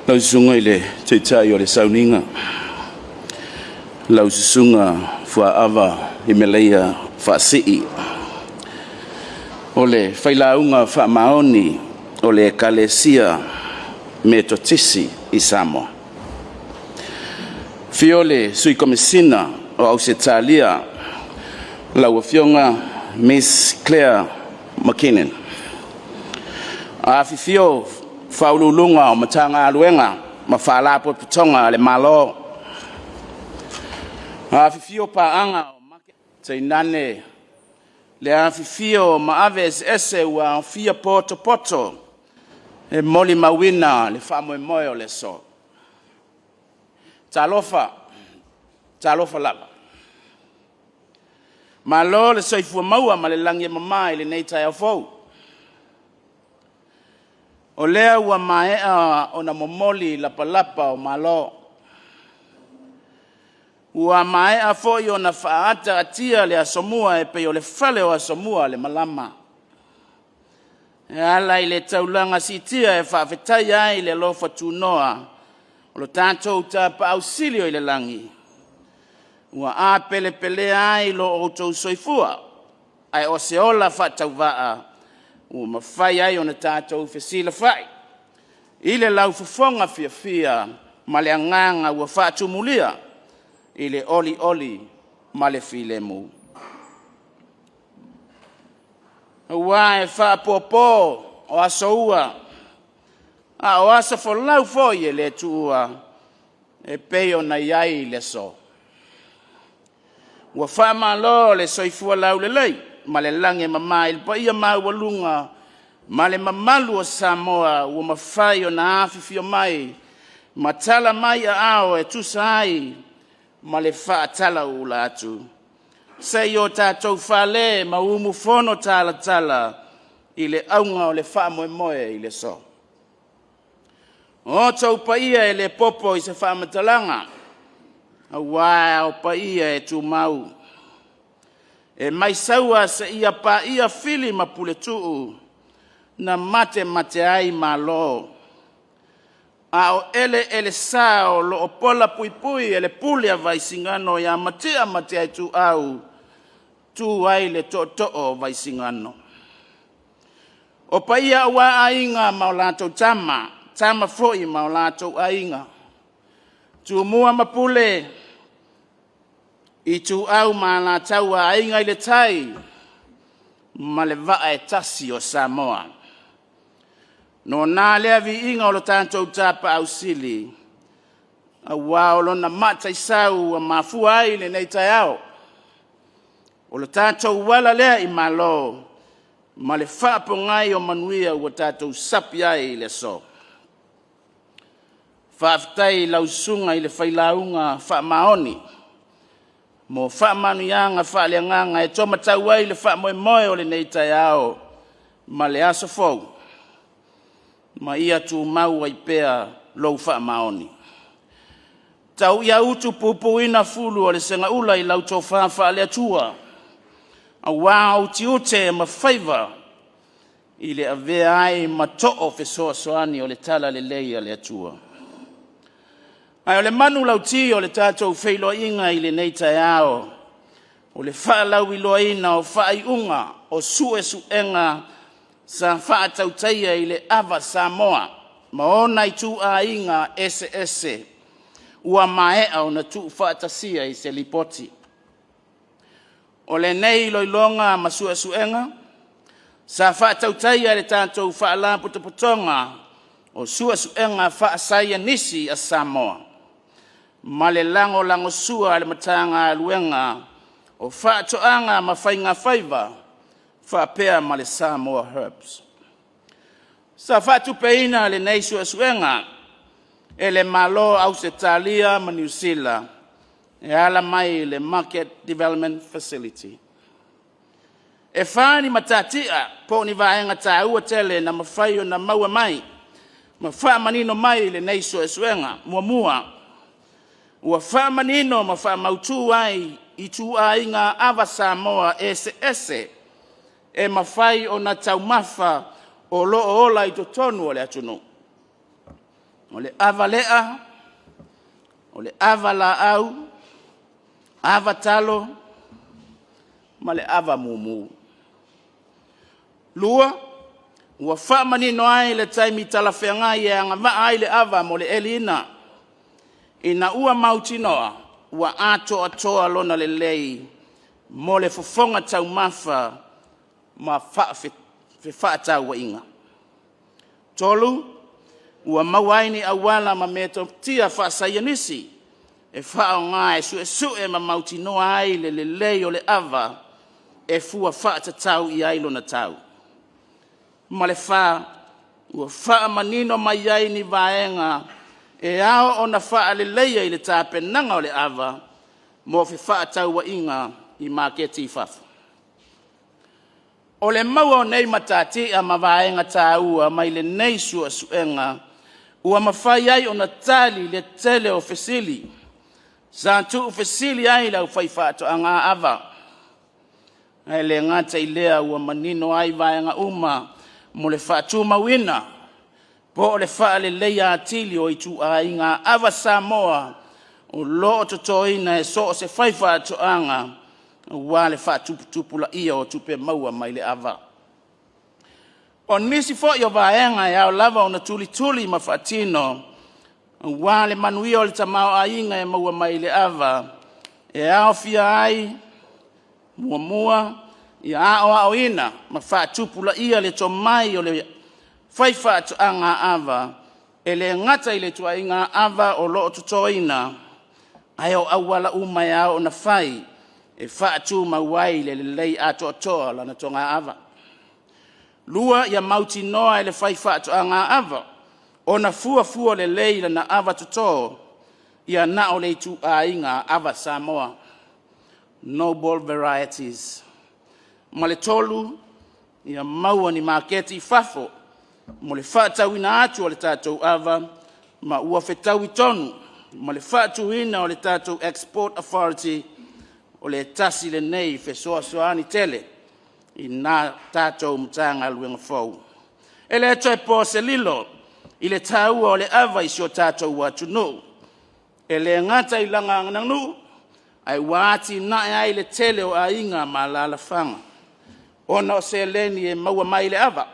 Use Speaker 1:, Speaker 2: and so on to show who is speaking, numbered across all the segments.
Speaker 1: Lau sunga ile te tai o le sauninga. Lau sunga fua ava I meleia fa sii. O le whailaunga wha maoni o le kalesia me totisi I Samoa. Fiole sui komisina o Aotearoa lau Afioga Miss Claire McKinnon. Afifio faululunga o matanga aluenga ma whaalapo putonga le malo. Afifio paanga o make te nane le afifio ma ave ese wa fia poto e moli mawina le famo moyo le so. Talofa lava. Malo le soifua maua ma le langi mamai le neita ya fau. O lea ua maea o na momoli lapa o malo. Ua maea foi o na whaata atia le Samoa e pe o le fale o Samoa le malama. E ala I le taulanga sitia e whawhetai ai le lofa tunoa o lo tātou ta pa ausilio I le langi. Ua a pele ai lo o tau soifua ai o se ola whatau waa. Ua mawhai ai o na tātou whesila whai. I le lau fufonga fia ma le anganga ua whaatumulia I le oli ma le file mu. Ua e whaapopo o aso ua. A o asa folau foi e le tua e peo na iai le so. Ua whaamalo le soifua lau le lei. Ma le lange mama il pa ia maualunga ma le mamalu o Samoa ua mawhai o na afifio mai ma tala mai a ao e tusa ai ma le whaatala ula atu sei o tātou whale ma umu fono tala I le aunga o le whaamoemoe I le so o tau pa ia e le popo I se whaamatalanga a wā o pa ia e tu mau e mai saua se ia pa ia fili ma pule tuu na mate ai malo. A o ele sa o lo o pola pui ele pule a vai singano ya mate ai tu au tu ai le to o vai singano. O pa ia wa ainga maulato tama foi maulato ainga. Tu mua mapule I tu au mana taua ainga I le tai ma le vaa e tasi o Samoa. No nā lea vi inga o lo tātou tāpa au sili. A wā o lona mata I sau a mafua ai le nei tai au. O lo tātou wala lea I malo. Ma le whaapongai o manuia ua tātou sapi ai le so. Whaaftai lausunga I le whailaunga whaamaoni. Mo whaamanuianga whaaleanganga e toma tau ai le whaamoemoe o le nei tai au. Ma le aso fau. Ma ia tu mau ai pea lou whaamaoni. Tau ia utu pupuina fulu o le senga ula I lau tau whaafa le atua. A wāo ti ute ma whaiva I le avea ai ma to'o fesoa soani o le tala le leia le atua. Ai o le manu lau ti o le tātou whailo inga I le nei tai ao. O le whaalau I loa ina o whaai unga o suenga sa whaatautaia I le Ava Sāmoa. Ma ona I tu a inga S.R.O.S. Ua maea o na tu whaatasia I se lipoti. O le nei loilonga ma suenga. Sa whaatautaia le tātou whaala putoputonga o suenga whaasaia nisi a Samoa. Ma le lango sua le matanga aluenga o whaatoanga ma whainga whaiva whaapea ma le Samoa herbs. Sa whaatupeina le nei suenga e le malo Aotearoa ma New Zealand e ala mai le Market Development Facility. E whaani matatia po ni vaenga ta ua tele na mawhaio na maua mai ma whaamanino mai le nei suenga mua ua whaamanino ma whaamautu ai I tu ainga Ava Sāmoa S.R.O.S. E mawhai o na taumafa o loo ola I totonu o le atunu. o le ava lea, o le ava laau, ava talo, ma le ava mumu. Lua, ua whaamanino ai le taimi talawhenga i anga maa ai le ava mo le elina. Ina ua mautinoa, ua ato atoa lona le lei, mo le fofonga tau mafa, ma whaatau wa inga. Tolu, ua mawaini awala ma meto tia whaasayanisi, e whao ngā e su ma mautinoa ai le lei o le ava, e fua whaatatau i ailo na tau. Ma le wha, ua wha manino mai ai ni vaenga, e ao o na wha le leia i le tāpe nanga o le ava, mo wha tau wa inga i maketi whafu. O le maua o nei matati a ma vaenga tā ua mai le nei sua suenga, ua mawhai ai o na tali le tele o fesili, sa tu fesili ai lau whai whaato a ngā ava. Ai le ngata i lea ua manino ai vaenga uma, mo le whaatu mawina, po le wha le leia atili o i tu a inga Ava Sāmoa, o loo totoina e so se whai whaatu anga, wa le whaatu tupula ia o tupe maua mai le ava. O nisi fo i o vaenga e au lava o na tuli ma whaatino, wa le manuia o le tamao a inga e maua mai le ava, e au fia ai, mua, ia ao ina, ma whaatupula ia le to mai o le whai whaatu a ngā ava, e le ngata i le tua i ngā ava o loo tutoina, ai o awala umai au na whai, e whaatu mawai le lei ato atoa lana to ngā ava. Lua ia mauti noa e le whai whaatu a ngā ava, o na fua le lei lana ava tuto, ia na o le tu a inga Ava Sāmoa. Noble varieties. Ma le tolu, ia maua ni maketi whafo, mo le whaatau ina atu o le tātou ava, ma ua whetau i tonu, ma le whaatu ina o le tātou Export Authority, o le tasi le nei soani tele, i nā tātou mtanga luenga fau. E le atoe po se lilo, i le tāua o le ava i sio tātou watu no. E le ngata i langa ngananu, ai wāti na ai le tele o a inga ma la whanga. Ona o se leni e maua mai le ava.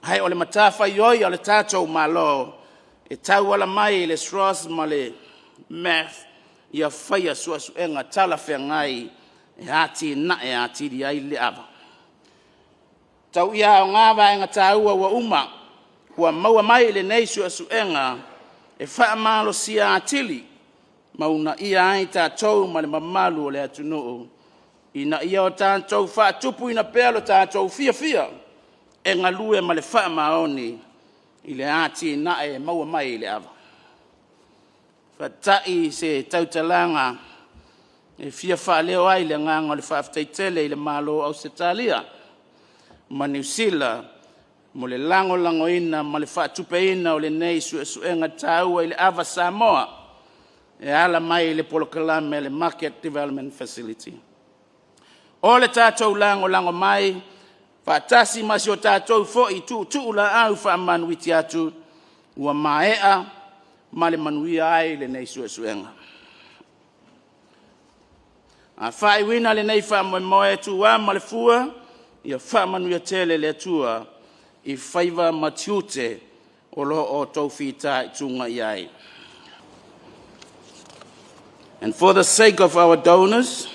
Speaker 1: Hai o le matafa ioi o le tātou malo, e tau ala mai le S.R.O.S ma le math, ia whaia suenga tala whengai, e ati na e ati di ai le ava. Tau ia o ngā vaenga tāua wa uma, kua maua mai le nei suenga, e wha malo sia atili, mauna ia ai tātou ma le mamalu o le atunuu. Ina ia o tātou whaatupu ina pēlo tātou fia, e ngalue ma le wha maoni, i le ati na e maua mai le ava. Whatai se tautalanga, e fia wha leo ai le nganga le whaaftaitele i le malo au Setalia, ma New Zealand, mo le lango ina ma le whaatupe ina o le nei suenga tāua i le Ava Sāmoa, e ala mai le polokalame le Market Development Facility. O le tātou lango mai, whaatasi masi o tātou fo i tu la au whaamanuiti atu, ua maea ma le manuia ai le nei suenga. A whai wina le nei whaamoe tua ma le fua, ia whaamanuia tele le atua, i whaiva matiute o lo o Tofi ta i tunga iai. And for the sake of our donors,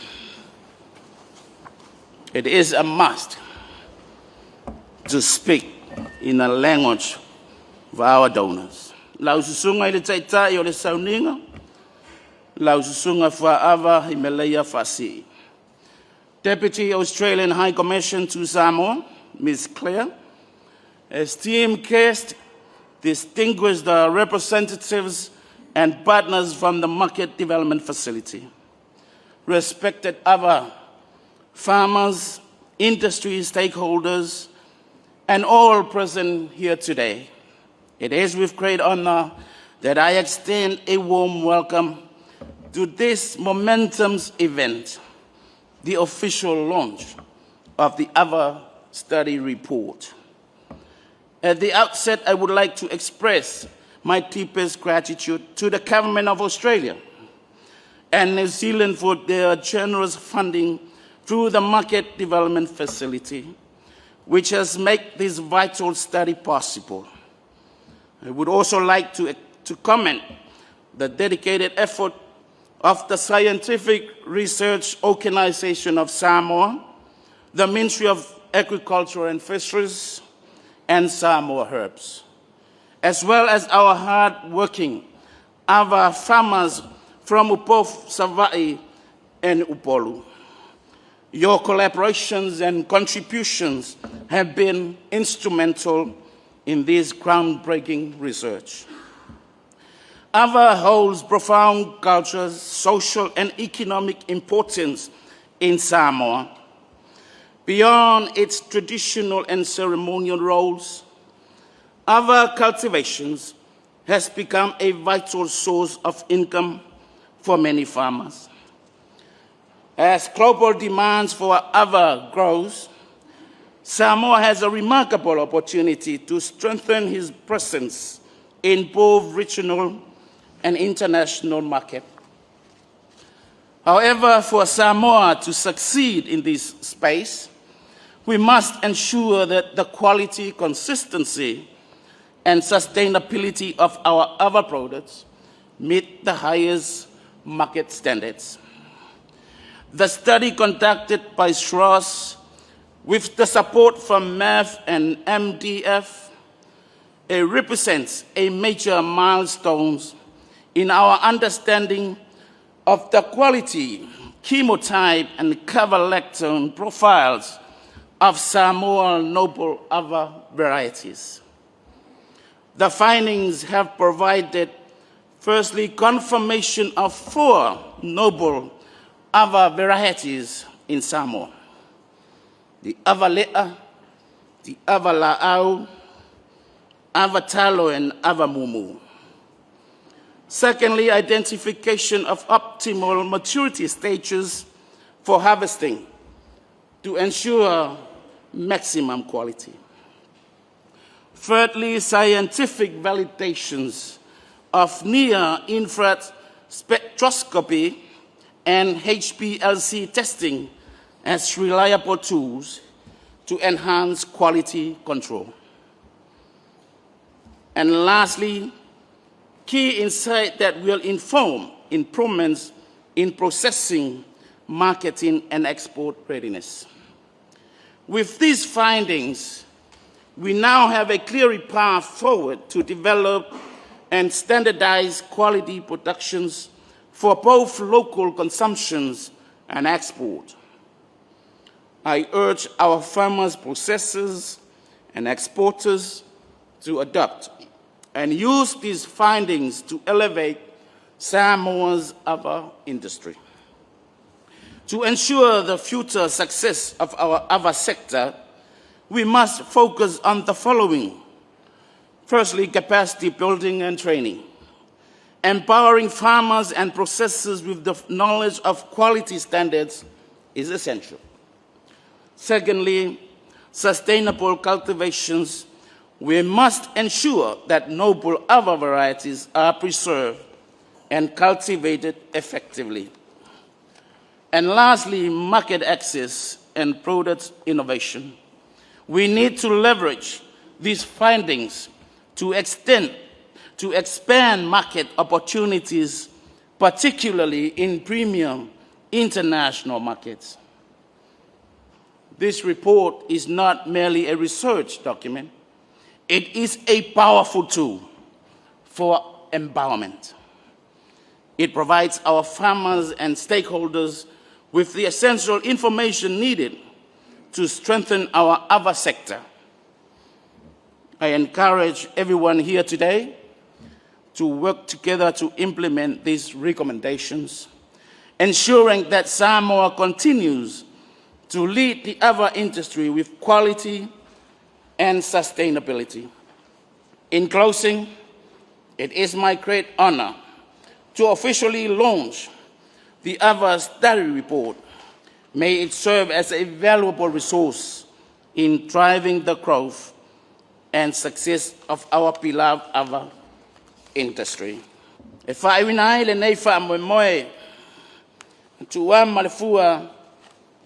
Speaker 1: it is a must to speak in a language of our donors. Lau susunga i le taitai o le sauninga, lau susunga whaava i meleia whasi. Deputy Australian High Commission to Samoa, Ms. Claire, esteemed guests, distinguished representatives and partners from the Market Development Facility, respected other farmers, industry stakeholders, and all present here today. It is with great honor that I extend a warm welcome to this momentous event, the official launch of the Ava Study Report. At the outset, I would like to express my deepest gratitude to the Government of Australia and New Zealand for their generous funding through the Market Development Facility, which has made this vital study possible. I would also like to comment the dedicated effort of the Scientific Research Organization of Samoa, the Ministry of Agriculture and Fisheries, and Samoa Herbs, as well as our hard-working Ava farmers from Upof, Savai, and Upolu. Your collaborations and contributions have been instrumental in this groundbreaking research. Ava holds profound cultural, social, and economic importance in Samoa. Beyond its traditional and ceremonial roles, Ava cultivations has become a vital source of income for many farmers. As global demands for Ava grows, Samoa has a remarkable opportunity to strengthen its presence in both regional and international markets. However, for Samoa to succeed in this space, we must ensure that the quality, consistency, and sustainability of our Ava products meet the highest market standards. The study conducted by S.R.O.S, with the support from MEF and MDF, represents a major milestone in our understanding of the quality, chemotype, and cover-lectone profiles of Samoa noble Ava varieties. The findings have provided, firstly, confirmation of 4 noble Ava varieties in Samoa: the Ava Le'a, the Ava La'au, Ava Talo, and Ava Mumu. Secondly, identification of optimal maturity stages for harvesting to ensure maximum quality. Thirdly, scientific validations of near-infrared spectroscopy and HPLC testing as reliable tools to enhance quality control. And lastly, key insight that will inform improvements in processing, marketing, and export readiness. With these findings, we now have a clear path forward to develop and standardize quality productions for both local consumptions and export. I urge our farmers, processors, and exporters to adopt and use these findings to elevate Samoa's Ava industry. To ensure the future success of our Ava sector, we must focus on the following. Firstly, capacity building and training. Empowering farmers and processors with the knowledge of quality standards is essential. Secondly, sustainable cultivations. We must ensure that noble Ava varieties are preserved and cultivated effectively. And lastly, market access and product innovation. We need to leverage these findings to expand market opportunities, particularly in premium international markets. This report is not merely a research document. It is a powerful tool for empowerment. It provides our farmers and stakeholders with the essential information needed to strengthen our Ava sector. I encourage everyone here today to work together to implement these recommendations, ensuring that Samoa continues to lead the Ava industry with quality and sustainability. In closing, it is my great honor to officially launch the Ava Study Report. May it serve as a valuable resource in driving the growth and success of our beloved Ava industry. E whaewina ai le nei wha moe moe, tua ma le fua,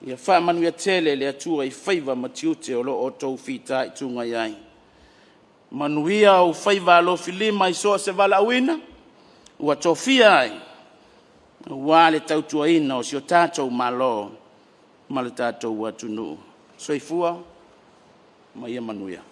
Speaker 1: ia wha manuia tele le atua I whaiva matiute o lo o tau whita I tunga iai. Manuia o whaiva lo filima I soa se vala awina, ua tofia ai, ua le tautua ina o si o tātou malo, ma le tātou atunu. Soifua, ma ia manuia.